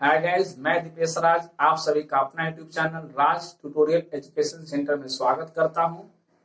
Hi guys, मैं दीपेश राज आप सभी का अपना यूट्यूब चैनल राज ट्यूटोरियल एजुकेशन सेंटर में स्वागत करता हूं।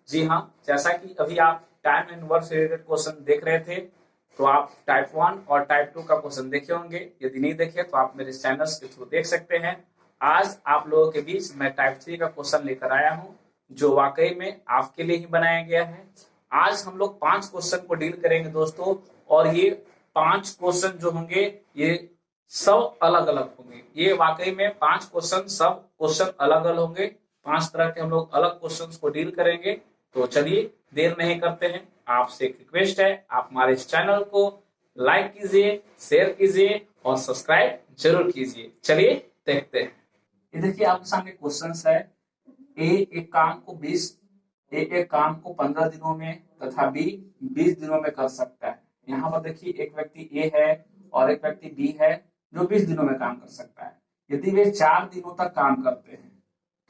जी हां, जैसा कि अभी आप टाइम एंड वर्क से रिलेटेड क्वेश्चन देख रहे थे, तो आप टाइप 1 और टाइप 2 का क्वेश्चन देखे होंगे। यदि नहीं देखे तो आप मेरे चैनल्स के थ्रू देख सकते हैं। आज आप लोगों के बीच मैं टाइप 3 का क्वेश्चन लेकर आया हूँ, जो वाकई में आपके लिए ही बनाया गया है। आज हम लोग 5 क्वेश्चन को डील करेंगे दोस्तों, और ये 5 क्वेश्चन जो होंगे ये सब अलग अलग होंगे। ये वाकई में 5 क्वेश्चन, सब क्वेश्चन अलग अलग होंगे। 5 तरह के हम लोग अलग क्वेश्चंस को डील करेंगे। तो चलिए देर नहीं करते हैं, आपसे एक रिक्वेस्ट है, आप हमारे इस चैनल को लाइक कीजिए, शेयर कीजिए और सब्सक्राइब जरूर कीजिए। चलिए देखते हैं। ये देखिए आपके सामने क्वेश्चन है। एक काम को 15 दिनों में तथा बी 20 दिनों में कर सकता है। यहाँ पर देखिए एक व्यक्ति ए है और एक व्यक्ति बी है जो 20 दिनों में काम कर सकता है। यदि वे 4 दिनों तक काम करते हैं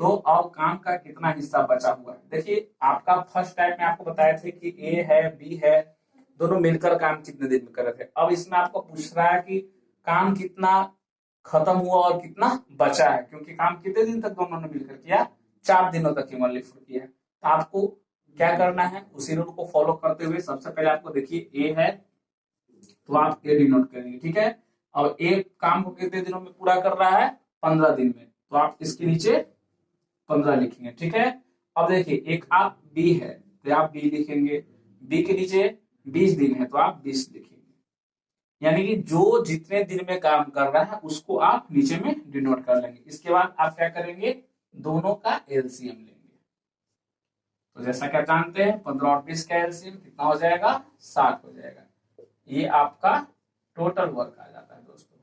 तो अब काम का कितना हिस्सा बचा हुआ है। देखिए आपका फर्स्ट टाइम में आपको बताया थे कि ए है बी है, दोनों मिलकर काम कितने दिन में कर रहे थे। अब इसमें आपको पूछ रहा है कि काम कितना खत्म हुआ और कितना बचा है, क्योंकि काम कितने दिन तक दोनों ने मिलकर किया, 4 दिनों तक ही ओनली फॉर किया है। तो आपको क्या करना है, उसी रूल को फॉलो करते हुए सबसे पहले आपको देखिए ए है तो आप ए डिनोट करेंगे, ठीक है। अब एक काम को कितने दिनों में पूरा कर रहा है, 15 दिन में, तो आप इसके नीचे 15 लिखेंगे, ठीक है। अब देखिए एक आप बी है तो आप बी लिखेंगे, बी के नीचे 20 दिन है तो आप 20 लिखेंगे। यानी कि जो जितने दिन में काम कर रहा है उसको आप नीचे में डिनोट कर लेंगे। इसके बाद आप क्या करेंगे, दोनों का एलसीएम लेंगे। तो जैसा कि आप जानते हैं 15 और 20 का एलसीएम कितना हो जाएगा, 60 हो जाएगा। ये आपका टोटल वर्क आ जाता है दोस्तों।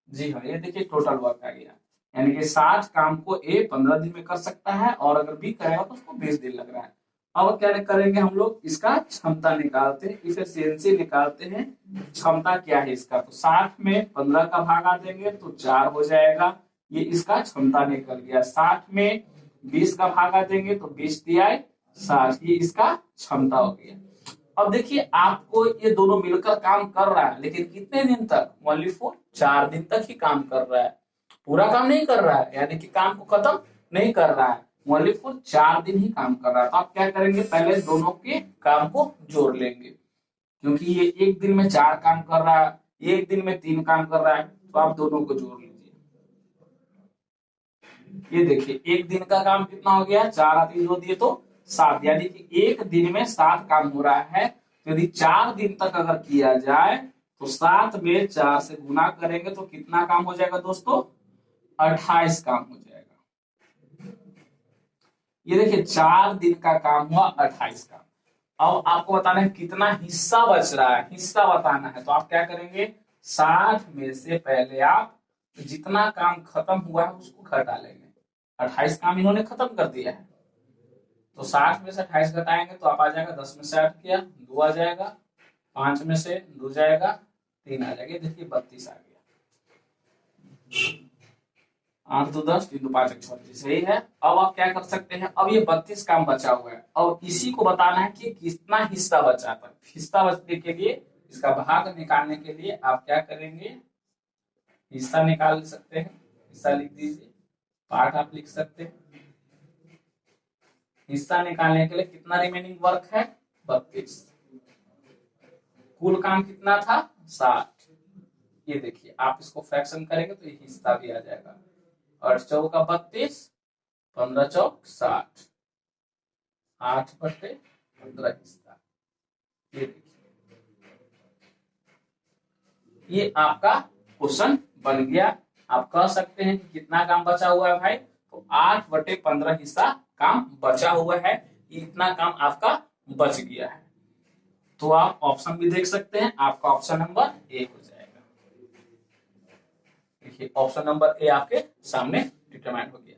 जी हाँ, ये देखिए टोटल वर्क आ गया। यानी कि 60 काम को ए 15 दिन में कर सकता है और अगर बी करेगा तो उसको 20 दिन लग रहा है। अब क्या करेंगे हम लोग, इसका क्षमता निकालते हैं, इफिशियंसी निकालते हैं। क्षमता क्या है इसका, तो 60 में 15 का भागा देंगे तो 4 हो जाएगा। ये इसका क्षमता निकल गया। 60 में 20 का भागा देंगे तो 20 दिया 60, ये इसका क्षमता हो गया। अब देखिए आपको ये दोनों मिलकर काम कर रहा है, लेकिन कितने दिन तक, ओनली फॉर 4 दिन तक ही काम कर रहा है, पूरा काम नहीं कर रहा है, यानी कि काम को खत्म नहीं कर रहा है, ओनली फॉर 4 दिन ही काम कर रहा है। तो आप क्या करेंगे, पहले दोनों के काम को जोड़ लेंगे, क्योंकि ये एक दिन में 4 काम कर रहा है, एक दिन में 3 काम कर रहा है, तो आप दोनों को जोड़ लीजिए। ये देखिए एक दिन का काम कितना हो गया, 4 और 3 दिए तो 7, यानी कि एक दिन में 7 काम हो रहा है। तो यदि 4 दिन तक अगर किया जाए तो 7 में 4 से गुना करेंगे तो कितना काम हो जाएगा दोस्तों, 28 काम हो जाएगा। ये देखिए 4 दिन का काम हुआ 28 काम। अब आपको बताना है कितना हिस्सा बच रहा है, हिस्सा बताना है। तो आप क्या करेंगे, 60 में से पहले आप जितना काम खत्म हुआ है उसको घटा लेंगे। 28 काम इन्होंने खत्म कर दिया है, तो 60 में से 28 घटाएंगे तो आप आ जाएगा 10 में से 8 किया 2 आ जाएगा, 5 में से 2 जाएगा 3 आ जाएगा। देखिए 32 आ गया। 8 2 10 3 2 5 1 36, सही है। अब आप क्या कर सकते हैं, अब ये 32 काम बचा हुआ है, अब इसी को बताना है कि कितना हिस्सा बचा था। हिस्सा बचने के लिए, इसका भाग निकालने के लिए आप क्या करेंगे, हिस्सा निकाल सकते हैं, हिस्सा लिख दीजिए, पार्ट आप लिख सकते हैं। हिस्सा निकालने के लिए कितना रिमेनिंग वर्क है, 32। कुल काम कितना था, 60। ये देखिए आप इसको फ्रैक्शन करेंगे तो ये हिस्सा भी आ जाएगा। 8 चौका 32, 15 चौक 60, 8/15 हिस्सा। ये देखिए ये आपका क्वेश्चन बन गया। आप कह सकते हैं कि कितना काम बचा हुआ है भाई, तो 8/15 हिस्सा काम बचा हुआ है। इतना काम आपका बच गया है। तो आप ऑप्शन भी देख सकते हैं, आपका ऑप्शन नंबर ए हो जाएगा। देखिए ऑप्शन नंबर ए आपके सामने डिटरमाइन हो गया।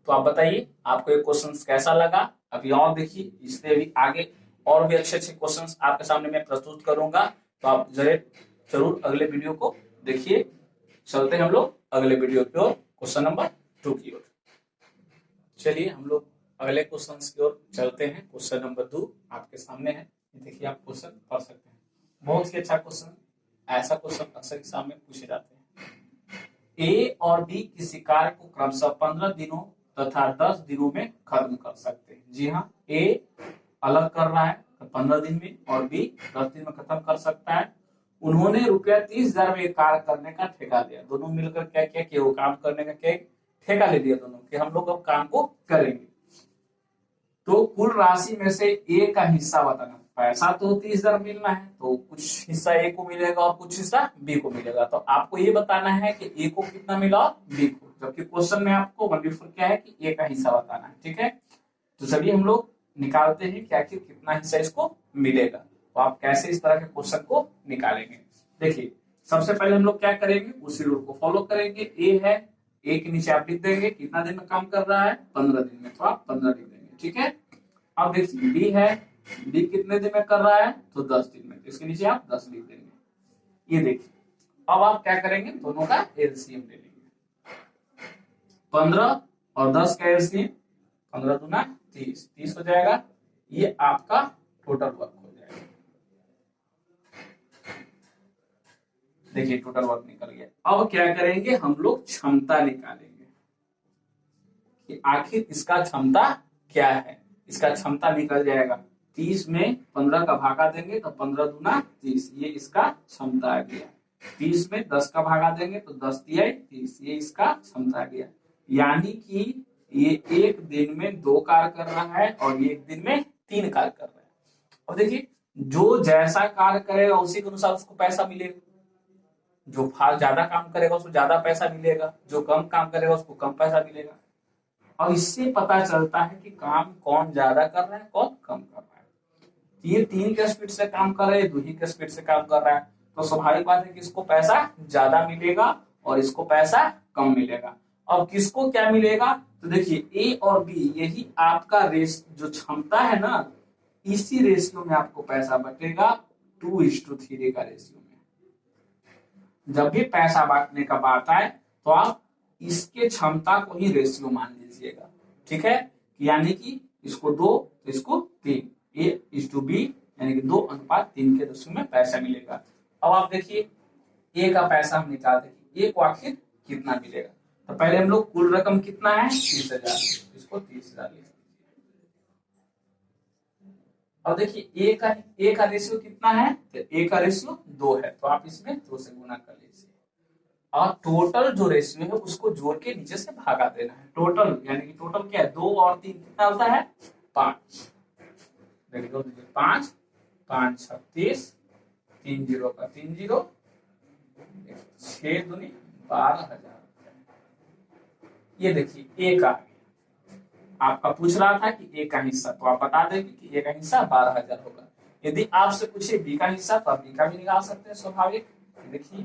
तो आप बताइए आपको ये क्वेश्चन कैसा लगा। अभी और देखिए, इससे भी आगे और भी अच्छे अच्छे क्वेश्चन आपके सामने मैं प्रस्तुत करूंगा, तो आप जरूर अगले वीडियो को देखिए। चलते हैं हम लोग अगले वीडियो की ओर, क्वेश्चन नंबर 2 की ओर। चलिए हम लोग अगले क्वेश्चन की ओर चलते हैं। क्वेश्चन नंबर 2 आपके सामने है, देखिए आप क्वेश्चन पढ़ सकते हैं। बहुत ही अच्छा क्वेश्चन, ऐसा क्वेश्चन अक्सर एग्जाम में पूछे जाते हैं। ए और बी किसी कार्य को क्रमशः 15 दिनों तथा 10 दिनों में खत्म कर सकते हैं। जी हाँ, ए अलग कर रहा है तो 15 दिन में और बी 10 दिन में खत्म कर सकता है। उन्होंने रुपया 30,000 में कार्य करने का ठेका लिया। दोनों मिलकर क्या किया कि वो काम करने का क्या ठेका ले लिया दोनों कि हम लोग अब काम को करेंगे। तो कुल राशि में से ए का हिस्सा बताना। पैसा तो 30,000 मिलना है तो कुछ हिस्सा ए को मिलेगा और कुछ हिस्सा बी को मिलेगा। तो आपको ये बताना है कि ए को कितना मिला और बी को, जबकि क्वेश्चन में आपको 1/4 क्या है कि ए का हिस्सा बताना है। ठीक है, तो चलिए हम लोग निकालते हैं कि आखिर कितना हिस्सा इसको मिलेगा। तो आप कैसे इस तरह के क्वेश्चन को निकालेंगे। देखिए, सबसे पहले हम लोग क्या करेंगे, उसी रूल को फॉलो करेंगे। ए है, ए के नीचे आप लिख देंगे कितना दिन में काम कर रहा है, 15 दिन में, तो आप 15 लिख देंगे। ठीक है, अब देखिए बी है, बी कितने दिन में कर रहा है तो 10 दिन में, इसके नीचे आप 10 लिख देंगे। ये देखिए, अब आप क्या करेंगे, दोनों का एलसीएम ले लेंगे। 15 और 10 का एलसीएम 15 दूना 30, 30 हो जाएगा। ये आपका टोटल वर्क हो जाएगा। देखिए टोटल वर्क निकल गया। अब क्या करेंगे, हम लोग क्षमता निकालेंगे कि आखिर इसका क्षमता क्या है। इसका क्षमता निकल जाएगा 30 में 15 का भागा देंगे तो 15 दूना 30, ये इसका क्षमता आ गया। 30 में 10 का भागा देंगे तो 10 दिया 30, ये इसका क्षमता आ गया। यानी कि ये एक दिन में 2 कार्य कर रहा है और एक दिन में 3 कार्य कर रहा है। अब देखिए, जो जैसा कार्य करेगा उसी के अनुसार उसको पैसा मिलेगा। जो ज्यादा काम करेगा उसको ज्यादा पैसा मिलेगा, जो कम काम करेगा उसको कम पैसा मिलेगा। और इससे पता चलता है कि काम कौन ज्यादा कर रहा है कौन कम कर रहा है। ये 3 के स्पीड से काम कर रहा है, 2 ही के स्पीड से काम कर रहा है, तो स्वाभाविक बात है कि इसको पैसा ज्यादा मिलेगा और इसको पैसा कम मिलेगा। अब किसको क्या मिलेगा, तो देखिए ए और बी, यही आपका जो क्षमता है ना, इसी रेशियो में आपको पैसा बटेगा, 2:3 का रेशियो में। जब भी पैसा बांटने का बात आए तो आप इसके क्षमता को ही रेशियो मान लीजिएगा। ठीक है, यानी कि इसको 2 तो इसको 3, A/B, यानी कि 2:3 के रेशियो में पैसा मिलेगा। अब आप देखिए ए का पैसा हम निकाल देंगे, ए को आखिर कितना मिलेगा। तो पहले हम लोग कुल रकम कितना है 30,000, इसको 30,000 लिख दीजिए। अब देखिए ए का रेशियो कितना है, तो ए का रेशियो 2 है, तो आप इसमें 2 से गुना कर लीजिए। और टोटल जो रेशियो है उसको जोड़ के नीचे से भागा देना है। टोटल यानी कि टोटल क्या है, 2 और 3 कितना होता है 5। देखो 5 5 36, 3 0 का 3 0, 6 दूनी 12,000। ये देखिए ए का, आपका पूछ रहा था कि ए का हिस्सा, तो आप बता देंगे कि ए का हिस्सा 12,000 होगा। यदि आपसे पूछे बी का हिस्सा तो आप बी का भी निकाल सकते हैं स्वाभाविक। देखिए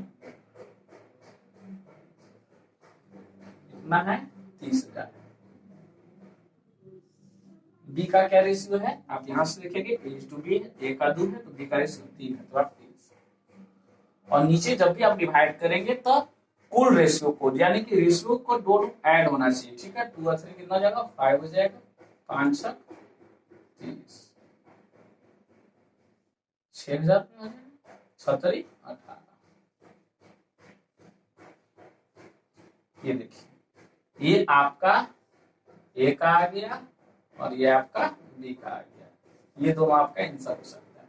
कितना है 30,000। बी का क्या रेशियो है, आप यहां से लिखेंगे A/B है, ए का 2 है तो बी का रेशियो 3 है, तो आप 3। और नीचे जब भी आप डिवाइड करेंगे तो कुल रेशियो को, यानी कि रेशियो को दोनों ऐड होना चाहिए। ठीक है, 2 और 3 कितना हो जाएगा 5 हो जाएगा, 5 7 30, 6,000 में हो जाएगा, 17 18। ये देखिए, ये आपका ए का आ गया और ये आपका बी का आ गया। ये दोनों आपका आंसर हो सकता है।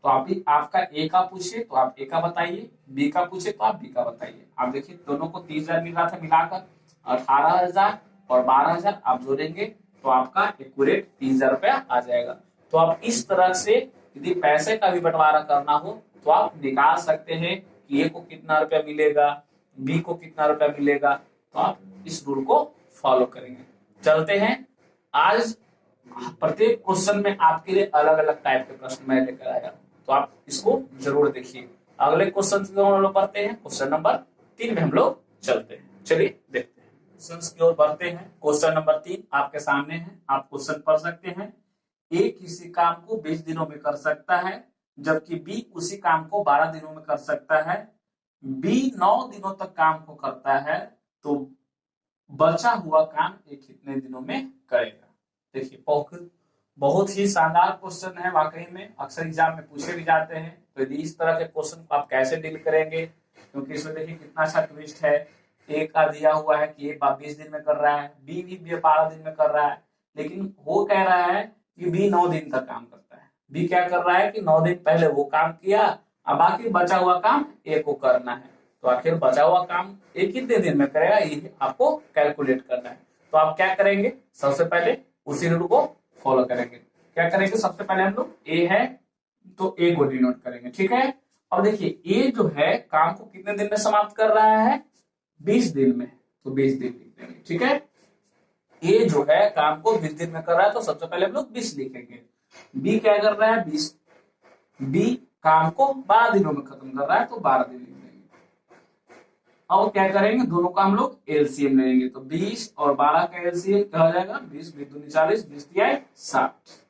तो आप आपका ए का पूछे तो आप ए का बताइए, बी का पूछे तो आप बी का बताइए। आप देखिए दोनों को 30,000 मिल रहा था, मिलाकर 18,000 और 12,000 आप जोड़ेंगे तो आपका एक्यूरेट 30,000 रुपया आ जाएगा। तो आप इस तरह से यदि पैसे का भी बंटवारा करना हो तो आप निकाल सकते हैं कि ए को कितना रुपया मिलेगा, बी को कितना रुपया मिलेगा। तो आप इस रूल को फॉलो करेंगे। चलते हैं, आज प्रत्येक क्वेश्चन में आपके लिए अलग अलग टाइप के प्रश्न मैं लेकर आया हूं, तो आप इसको जरूर देखिए। अगले क्वेश्चन की ओर हम लोग बढ़ते हैं, क्वेश्चन नंबर 3 में हम लोग चलते हैं। चलिए देखते हैं, क्वेश्चन की ओर बढ़ते हैं। क्वेश्चन नंबर 3 आपके सामने है, आप क्वेश्चन पढ़ सकते हैं। ए किसी काम को 20 दिनों में कर सकता है, जबकि बी उसी काम को 12 दिनों में कर सकता है। बी 9 दिनों तक काम को करता है, तो बचा हुआ काम ए कितने दिनों में करेगा। देखिए बहुत ही शानदार क्वेश्चन है, वाकई में अक्सर एग्जाम में पूछे भी जाते हैं। तो यदि इस तरह के क्वेश्चन को आप कैसे डील करेंगे, क्योंकि इसमें देखिए कितना अच्छा ट्विस्ट है ए का दिया हुआ है कि ए 20 दिन में कर रहा है, बी भी 12 दिन में कर रहा है, लेकिन वो कह रहा है कि बी 9 दिन तक काम करता है। बी क्या कर रहा है कि 9 दिन पहले वो काम किया, अब बाकी बचा हुआ काम ए को करना है। तो आखिर बचा हुआ काम ए कितने दिन में करेगा, ये आपको कैलकुलेट करना है। तो आप क्या करेंगे, सबसे पहले उसी रूल को फॉलो करेंगे। क्या करेंगे, सबसे पहले हम लोग ए है तो ए को डिनोट करेंगे, ठीक है। अब देखिए ए जो है काम को कितने दिन में समाप्त कर रहा है, 20 दिन में, तो 20 दिन लिख देंगे, ठीक है। ए जो है काम को 20 दिन में कर रहा है तो सबसे पहले हम लोग 20 लिखेंगे। बी क्या कर रहा है, 20। बी काम को 12 दिनों में खत्म कर रहा है तो 12 दिन लिख देंगे। अब क्या करेंगे, दोनों का हम लोग एलसीएम लेंगे, तो 20 और 12 का एलसीएम क्या हो जाएगा, 20 20 दूनी 40, 20 तिया 60।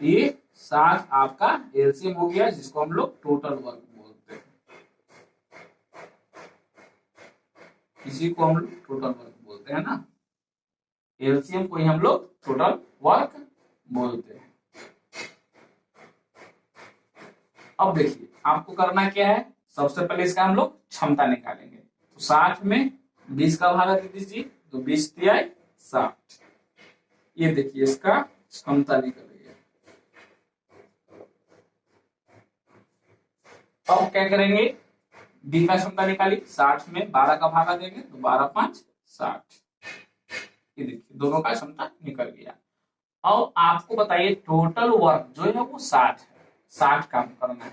ये 60 आपका एलसीएम हो गया, जिसको हम लोग टोटल वर्क बोलते हैं। इसी को हम लोग टोटल वर्क बोलते हैं ना, एलसीएम को ही हम लोग टोटल वर्क बोलते हैं। अब देखिए आपको करना क्या है, सबसे पहले इसका हम लोग क्षमता निकालेंगे। तो 60 में 20 का भागा दे दीजिए, तो 20 तिया 60। ये देखिए इसका क्षमता निकल गई है। अब क्या करेंगे, बी का क्षमता निकाली, 60 में 12 का भागा देंगे तो 12 5 60। ये देखिए दोनों का क्षमता निकल गया। अब आपको बताइए टोटल वर्क जो है वो 60 है, 60 काम करना है,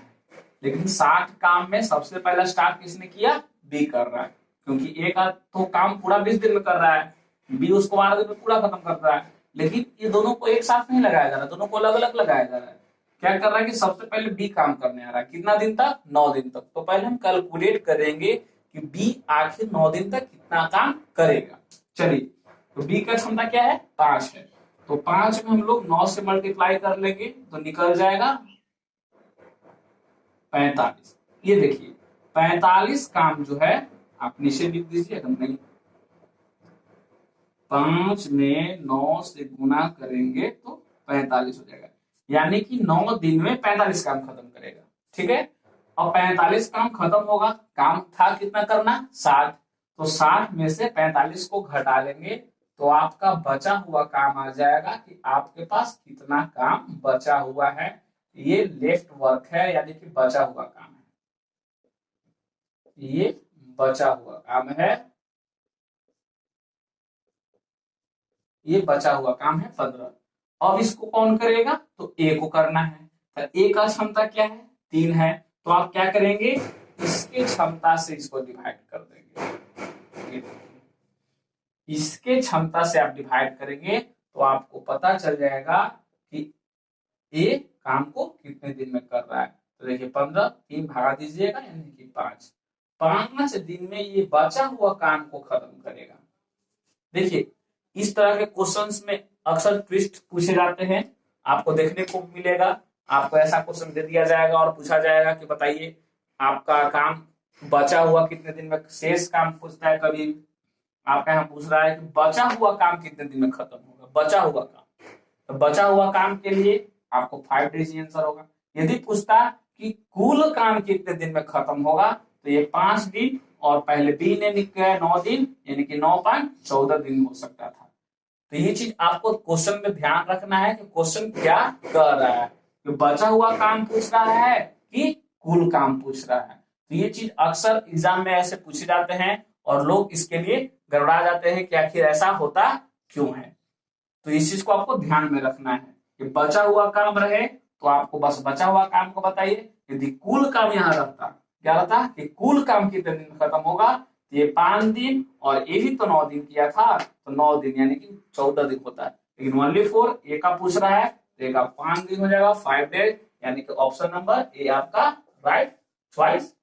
लेकिन 60 काम में सबसे पहला स्टार्ट किसने किया, बी कर रहा है, क्योंकि ए का तो काम पूरा 20 दिन में कर रहा है, बी उसको 12 दिन में पूरा खत्म कर रहा है। लेकिन ये दोनों को एक साथ नहीं लगाया जा रहा, दोनों को अलग अलग लगाया जा रहा है। क्या कर रहा है कि सबसे पहले बी काम करने आ रहा है, कितना दिन तक, 9 दिन तक। तो पहले हम कैलकुलेट करेंगे कि बी आखिर 9 दिन तक कितना काम करेगा। चलिए, तो बी का क्षमता क्या है, 5 है, तो 5 में हम लोग 9 से मल्टीप्लाई कर लेंगे तो निकल जाएगा 45। ये देखिए 45 काम जो है आप नीचे लिख दीजिए, अगर नहीं 5 में 9 से गुना करेंगे तो 45 हो जाएगा, यानी कि 9 दिन में 45 काम खत्म करेगा, ठीक है। अब 45 काम खत्म होगा, काम था कितना करना, 60, तो 60 में से 45 को घटा लेंगे तो आपका बचा हुआ काम आ जाएगा कि आपके पास कितना काम बचा हुआ है। ये लेफ्ट वर्क है, यानी कि बचा हुआ काम है, ये बचा हुआ काम है, ये बचा हुआ काम है 15। अब इसको कौन करेगा, तो ए को करना है। तो ए का क्षमता क्या है, 3 है, तो आप क्या करेंगे, इसके क्षमता से इसको डिवाइड कर देंगे। इसके क्षमता से आप डिवाइड करेंगे तो आपको पता चल जाएगा कि ए काम को कितने दिन में कर रहा है। तो देखिए 15, 3 भागा दीजिएगा, यानी कि 5 दिन में ये बचा हुआ काम को खत्म करेगा। देखिए इस तरह के क्वेश्चंस में अक्सर ट्विस्ट पूछे जाते हैं, आपको देखने को मिलेगा। आपको ऐसा क्वेश्चन दे दिया जाएगा और पूछा जाएगा कि बताइए आपका काम बचा हुआ कितने दिन में, शेष काम पूछता है कभी, आपका यहाँ पूछ रहा है कि बचा हुआ काम कितने दिन में खत्म होगा, बचा हुआ काम। तो बचा हुआ काम के लिए आपको 5 डेज आंसर होगा। यदि पूछता कि कुल काम कितने दिन में खत्म होगा, तो ये 5 दिन और पहले बी ने निकला 9 दिन, यानी कि 9 5 14 दिन हो सकता था। तो ये चीज आपको क्वेश्चन में ध्यान रखना है कि क्वेश्चन क्या कर रहा है, कि बचा हुआ काम पूछ रहा है कि कुल काम पूछ रहा है। तो ये चीज अक्सर एग्जाम में ऐसे पूछे जाते हैं और लोग इसके लिए गड़बड़ा जाते हैं कि आखिर ऐसा होता क्यों है। तो इस चीज को आपको ध्यान में रखना है कि बचा हुआ काम रहे तो आपको बस बचा हुआ काम को बताइए। यदि कुल काम यहाँ रहता, क्या रहता कि कुल काम कितने दिन में खत्म होगा, ये 5 दिन और ये भी तो 9 दिन किया था, तो 9 दिन यानी कि 14 दिन होता है। लेकिन ओनली फॉर ए का पूछ रहा है तो ए का 5 दिन हो जाएगा, 5 डेज, यानी कि ऑप्शन नंबर ए आपका राइट चॉइस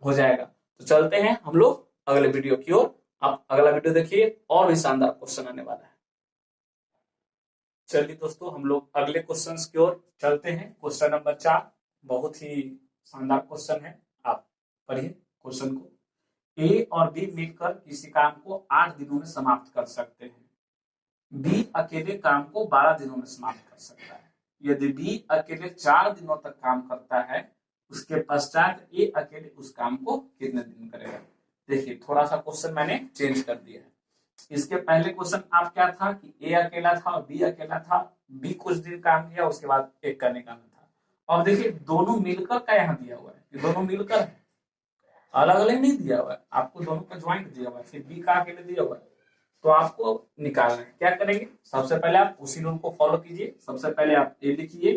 हो जाएगा। तो चलते हैं हम लोग अगले वीडियो की ओर। आप अगला वीडियो देखिए और भी शानदार क्वेश्चन आने वाला है। चलिए दोस्तों हम लोग अगले क्वेश्चंस की ओर चलते हैं। क्वेश्चन नंबर 4 बहुत ही शानदार क्वेश्चन है, आप पढ़िए क्वेश्चन को। ए और बी मिलकर किसी काम को 8 दिनों में समाप्त कर सकते हैं, बी अकेले काम को 12 दिनों में समाप्त कर सकता है। यदि बी अकेले 4 दिनों तक काम करता है, उसके पश्चात ए अकेले उस काम को कितने दिन करेगा। देखिए थोड़ा सा क्वेश्चन मैंने चेंज कर दिया है। इसके पहले क्वेश्चन आप क्या था कि ए अकेला था और बी अकेला था, बी कुछ दिन काम किया उसके बाद एक का निकालना था। अब देखिए दोनों मिलकर का यहाँ दिया हुआ है, ये दोनों मिलकर है, अलग अलग नहीं दिया हुआ है, आपको दोनों का ज्वाइंट दिया हुआ है, फिर बी का अकेले दिया हुआ है, तो आपको निकालना है। क्या करेंगे, सबसे पहले आप उसी रूल को फॉलो कीजिए। सबसे पहले आप ए लिखिए,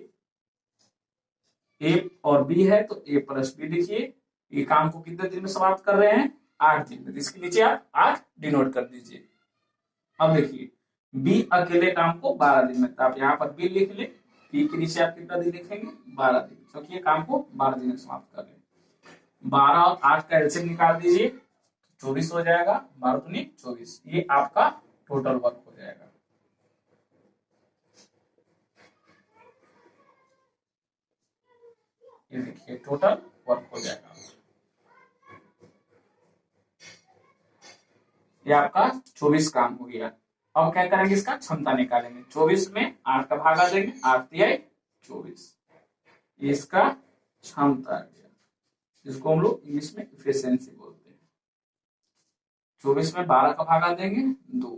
ए और बी है तो ए प्लस बी लिखिए। ये काम को कितने दिन में समाप्त कर रहे हैं, 8 दिन में। इसके नीचे आप 8 डिनोट कर दीजिए। अब देखिए बी अकेले काम को 12 दिन में, तो आप यहाँ पर बी लिख ले, बी के नीचे आप कितना दिन लिखेंगे, 12 दिन, क्योंकि ये काम को 12 दिन में समाप्त कर रहे हैं। 12 और 8 का एलसीएम निकाल दीजिए, 24 हो जाएगा, 12 दूनी 24, ये आपका टोटल वर्क हो जाएगा। ये देखिए टोटल वर्क हो जाएगा, ये आपका 24 काम हो गया। अब क्या करेंगे, इसका क्षमता निकालेंगे। 24 में 8 का भागा देंगे, 8 दिया 24, इसका क्षमता आ गया, जिसको हम लोग इंग्लिश में इफिशिएंसी बोलते हैं। 24 में 12 का भागा देंगे 2।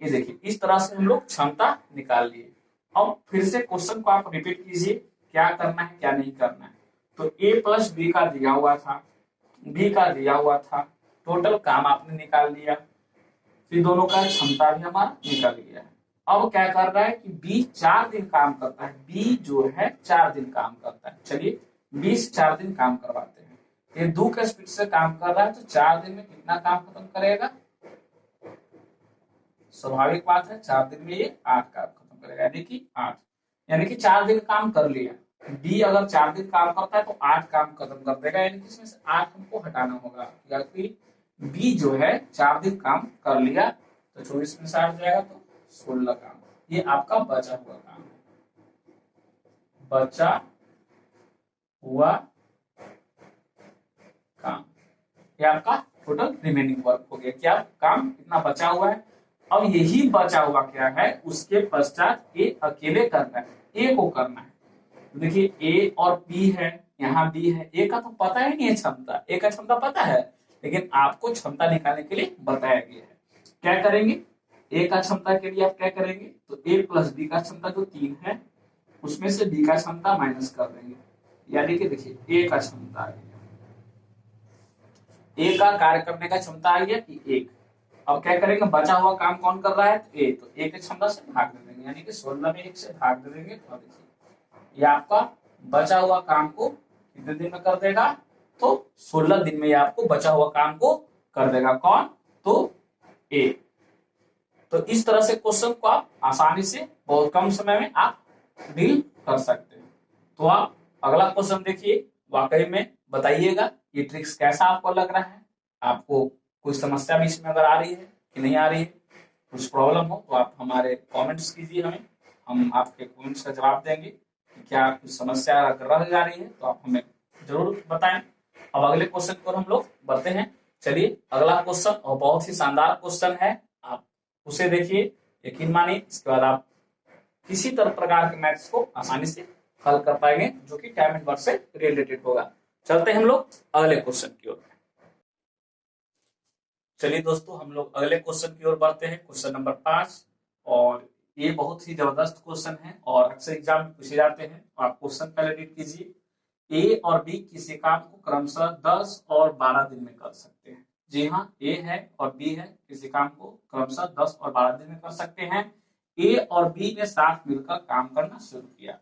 ये देखिए इस तरह से हम लोग क्षमता निकाल लिए। अब फिर से क्वेश्चन को आप रिपीट कीजिए, क्या करना है क्या नहीं करना है। तो ए प्लस बी का दिया हुआ था, बी का दिया हुआ था, टोटल काम आपने निकाल लिया, फिर दोनों का क्षमता भी हमारा निकल गया है। अब क्या कर रहा है कि बी 4 दिन काम करता है, बी जो है 4 दिन काम करता है। चलिए 20 4 दिन काम करवाते हैं। ये 2 के स्पीड से काम कर रहा है, तो 4 दिन में कितना काम खत्म करेगा, स्वाभाविक बात है 4 दिन में ये 8 काम खत्म करेगा, यानी कि 8, यानी कि 4 दिन काम कर लिया। बी अगर 4 दिन काम करता है तो 8 काम खत्म कर देगा, यानी कि इसमें से 8 हमको हटाना होगा, क्योंकि बी जो है 4 दिन काम कर लिया, तो 24 में 60 जाएगा तो 16 काम। ये आपका बचा हुआ काम है, बचा हुआ काम, ये आपका टोटल रिमेनिंग वर्क हो गया। क्या काम कितना बचा हुआ है। अब यही बचा हुआ क्या है, उसके पश्चात ए अकेले करना है, ए को करना है। देखिए ए और बी है, यहाँ बी है, ए का तो पता ही नहीं है क्षमता, ए का क्षमता पता है, लेकिन आपको क्षमता निकालने के लिए बताया गया है। क्या करेंगे, ए का क्षमता के लिए आप क्या करेंगे, तो ए प्लस बी का क्षमता जो 3 है, उसमें से बी का क्षमता माइनस कर देंगे, यानी कि देखिए ए का क्षमता आ गया, ए का कार्य करने का क्षमता आ गया कि 1। अब क्या करेंगे, बचा हुआ काम कौन कर रहा है, तो ए, तो ए की क्षमता से भाग दे देंगे, यानी कि 16 में 1 से भाग दे देंगे। तो देखिए ये आपका बचा हुआ काम को कितने दिन में कर देगा, तो 16 दिन में ये आपको बचा हुआ काम को कर देगा। कौन, तो ए। तो इस तरह से क्वेश्चन को आप आसानी से बहुत कम समय में आप डील कर सकते हैं। तो आप अगला क्वेश्चन देखिए, वाकई में बताइएगा ये ट्रिक्स कैसा आपको लग रहा है, आपको कोई समस्या भी इसमें अगर आ रही है कि नहीं आ रही है, कुछ प्रॉब्लम हो तो आप हमारे कमेंट्स कीजिए, हमें, हम आपके कमेंट्स का जवाब देंगे। क्या कुछ समस्या अगर रह जा रही है तो आप हमें जरूर बताएं। अब अगले क्वेश्चन को हम लोग बढ़ते हैं। चलिए अगला क्वेश्चन और बहुत ही शानदार क्वेश्चन है, आप उसे देखिए, यकीन मानिए इसके बाद आप किसी तरह प्रकार के मैथ्स को आसानी से हल कर पाएंगे, जो कि टाइम एंड वर्क से रिलेटेड होगा। चलते हैं हम लोग अगले क्वेश्चन की ओर। चलिए दोस्तों हम लोग अगले क्वेश्चन की ओर बढ़ते हैं, क्वेश्चन नंबर 5। और ये बहुत ही जबरदस्त क्वेश्चन है और अक्सर एग्जाम में पूछे जाते हैं। आप क्वेश्चन पहले रीड कीजिए, ए और बी किसी काम को क्रमशः 10 और 12 दिन में कर सकते हैं। जी हाँ, ए है और बी है, किसी काम को क्रमशः 10 और 12 दिन में कर सकते हैं। ए और बी ने साथ मिलकर काम करना शुरू किया।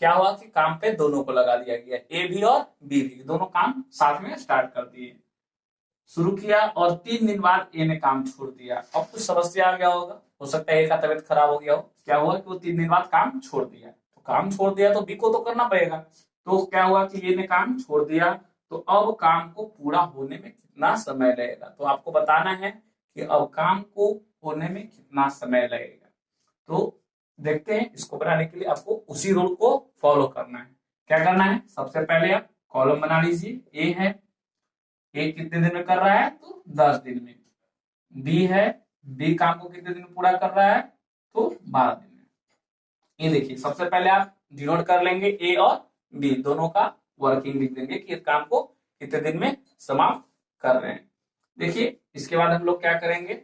क्या हुआ कि काम पे दोनों को लगा दिया गया, ए भी और बी भी, दोनों काम साथ में स्टार्ट कर दिए, शुरू किया, और 3 दिन बाद ए ने काम छोड़ दिया। अब कुछ समस्या आ गया होगा, हो सकता है ए का तबीयत खराब हो गया हो। क्या हुआ कि वो 3 दिन बाद काम छोड़ दिया, तो काम छोड़ दिया तो बी को तो करना पड़ेगा। तो क्या हुआ कि ए ने काम छोड़ दिया, तो अब काम को पूरा होने में कितना समय लगेगा, तो आपको बताना है कि अब काम को होने में कितना समय लगेगा। तो देखते हैं, इसको बनाने के लिए आपको उसी रूल को फॉलो करना है। क्या करना है, सबसे पहले आप कॉलम बना लीजिए, ए है, ए कितने दिन में कर रहा है, तो 10 दिन में। बी है, बी काम को कितने दिन में पूरा कर रहा है, तो 12 दिन में। ये देखिए सबसे पहले आप डिनोट कर लेंगे ए और बी दोनों का वर्किंग लिख देंगे कि काम को कितने दिन में समाप्त कर रहे हैं। देखिए इसके बाद हम लोग क्या करेंगे,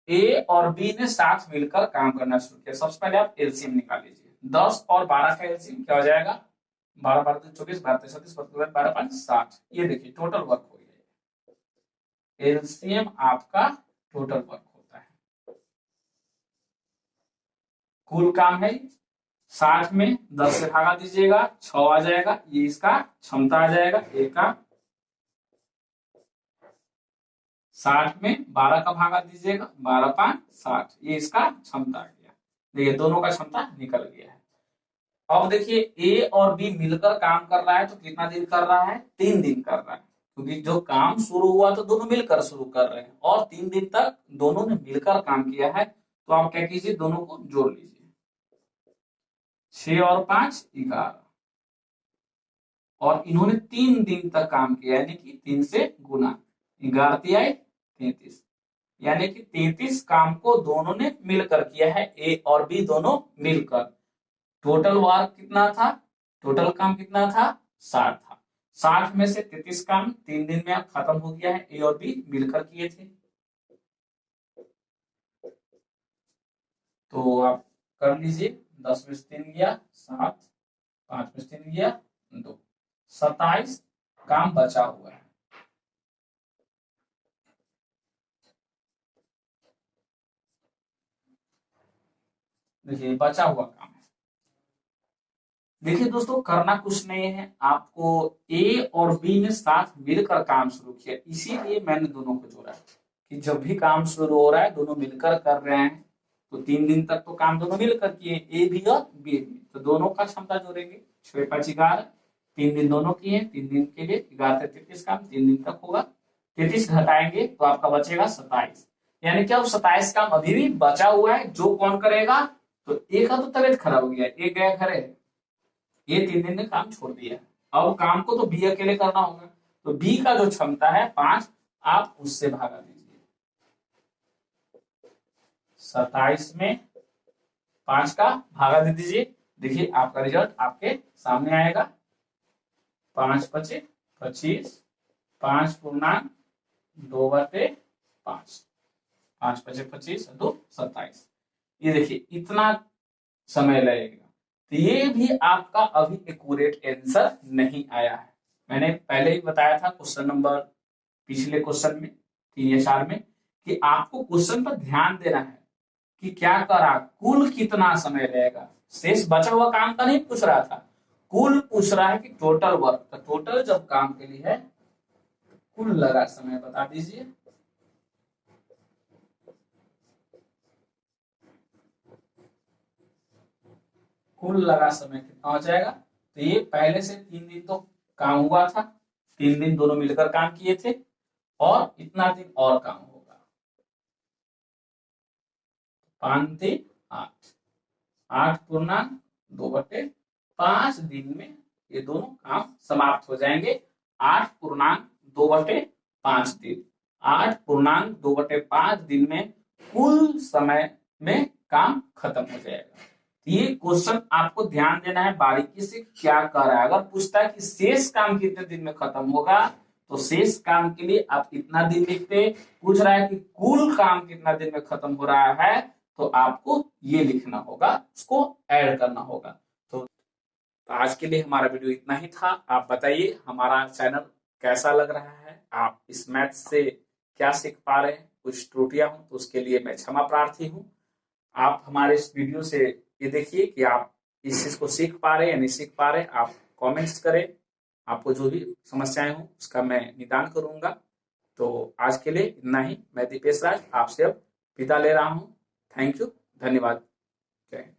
ए और बी ने साथ मिलकर काम करना शुरू किया। सबसे पहले आप एलसीएम निकाल लीजिए। 10 और 12 का एलसीएम क्या हो जाएगा, 12 12 24, 12 37, 12 5 60। ये देखिए टोटल वर्क हो गया। एलसीएम आपका टोटल वर्क होता है, कुल काम है 60 में 10 से भागा दीजिएगा, 6 आ जाएगा, ये इसका क्षमता आ जाएगा ए का। 60 में 12 का भागा दीजिएगा, 12 5 60, ये इसका क्षमता आ गया। देखिए दोनों का क्षमता निकल गया है। अब देखिए ए और बी मिलकर काम कर रहा है तो कितना दिन कर रहा है, 3 दिन कर रहा है, क्योंकि जो काम शुरू हुआ तो दोनों मिलकर शुरू कर रहे हैं और 3 दिन तक दोनों ने मिलकर काम किया है। तो आप क्या कीजिए, दोनों को जोड़ लीजिए। 6 और 5 11, और इन्होंने 3 दिन तक काम किया, यानी कि 3 से गुना, 11 तिहाई 33, यानी कि 33 काम को दोनों ने मिलकर किया है, ए और बी दोनों मिलकर। टोटल वर्क कितना था, टोटल काम कितना था, 60 था। 60 में से 33 काम 3 दिन में खत्म हो गया है, ए और बी मिलकर किए थे। तो आप कर लीजिए, 10 में से 3 गया 7, 5 में से 3 गया 2, 27 काम बचा हुआ है। देखिए बचा हुआ काम है। देखिए दोस्तों करना कुछ नहीं है, आपको ए और बी ने साथ मिलकर काम शुरू किया, इसीलिए मैंने दोनों को जोड़ा कि जब भी काम शुरू हो रहा है दोनों मिलकर कर रहे हैं। तो 3 दिन तक तो काम दोनों मिलकर किए, ए भी और बी भी, तो दोनों का क्षमता जोड़ेंगे। 6 5 11, 3 दिन दोनों किए, 3 दिन के लिए 11 33 काम 3 दिन तक होगा। 33 घटाएंगे तो आपका बचेगा 27, यानी कि अब 27 काम अभी भी बचा हुआ है। जो कौन करेगा, तो एक का तो तबियत खराब हो गया, एक गया घर है, ये 3 दिन ने काम छोड़ दिया। अब काम को तो बी अकेले करना होगा, तो बी का जो क्षमता है 5, आप उससे भागा दीजिए। 27 में 5 का भागा दे दीजिए, देखिए आपका रिजल्ट आपके सामने आएगा। 5 5 25, 5 पूर्णांक 2/5, 5 5 25 2 27। ये देखिए इतना समय लगेगा, तो ये भी आपका अभी एक्यूरेट आंसर नहीं आया है। मैंने पहले ही बताया था क्वेश्चन नंबर, पिछले क्वेश्चन में 3 या 4 में, कि आपको क्वेश्चन पर ध्यान देना है कि क्या करा, कुल कितना समय लगेगा। शेष बचा हुआ काम का नहीं पूछ रहा था, कुल पूछ रहा है कि टोटल वर्क, तो टोटल जब काम के लिए है, कुल लगा समय बता दीजिए। कुल लगा समय कितना हो जाएगा, तो ये पहले से 3 दिन तो काम हुआ था, 3 दिन दोनों मिलकर काम किए थे, और इतना दिन और काम होगा। 5 3 8, 8 पूर्णांक 2/5 दिन में ये दोनों काम समाप्त हो जाएंगे। 8 पूर्णांक 2/5 दिन, 8 पूर्णांक 2/5 दिन में कुल समय में काम खत्म हो जाएगा। ये क्वेश्चन आपको ध्यान देना है बारीकी से, क्या कर रहा है। अगर पूछता है कि शेष काम कितने दिन में खत्म होगा, तो शेष काम के लिए आप इतना दिन लिखते। पूछ रहा है कि कुल काम कितना दिन में खत्म हो रहा है, तो आपको ये लिखना होगा, उसको ऐड करना होगा। तो आज के लिए हमारा वीडियो इतना ही था। आप बताइए हमारा चैनल कैसा लग रहा है, आप इस मैथ से क्या सीख पा रहे हैं। कुछ त्रुटियां हो तो उसके लिए मैं क्षमा प्रार्थी हूँ। आप हमारे इस वीडियो से ये देखिए कि आप इस चीज को सीख पा रहे हैं या नहीं सीख पा रहे। आप कमेंट्स करें, आपको जो भी समस्याएं हो उसका मैं निदान करूंगा। तो आज के लिए इतना ही। मैं दीपेश राज आपसे अब विदा ले रहा हूँ। थैंक यू, धन्यवाद, जय हिंद।